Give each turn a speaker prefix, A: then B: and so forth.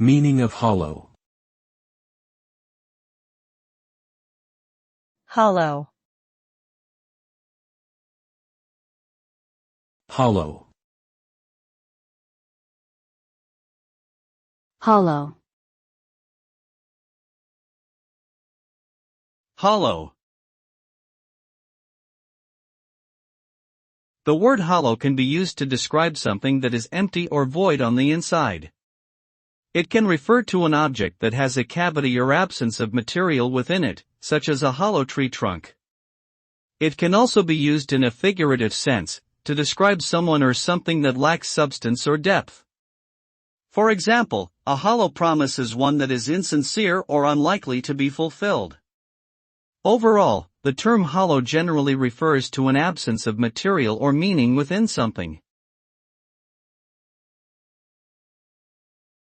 A: Meaning of hollow.
B: Hollow.
A: Hollow.
C: Hollow.
D: Hollow. The word hollow can be used to describe something that is empty or void on the inside. It can refer to an object that has a cavity or absence of material within it, such as a hollow tree trunk. It can also be used in a figurative sense, to describe someone or something that lacks substance or depth. For example, a hollow promise is one that is insincere or unlikely to be fulfilled. Overall, the term hollow generally refers to an absence of material or meaning within something.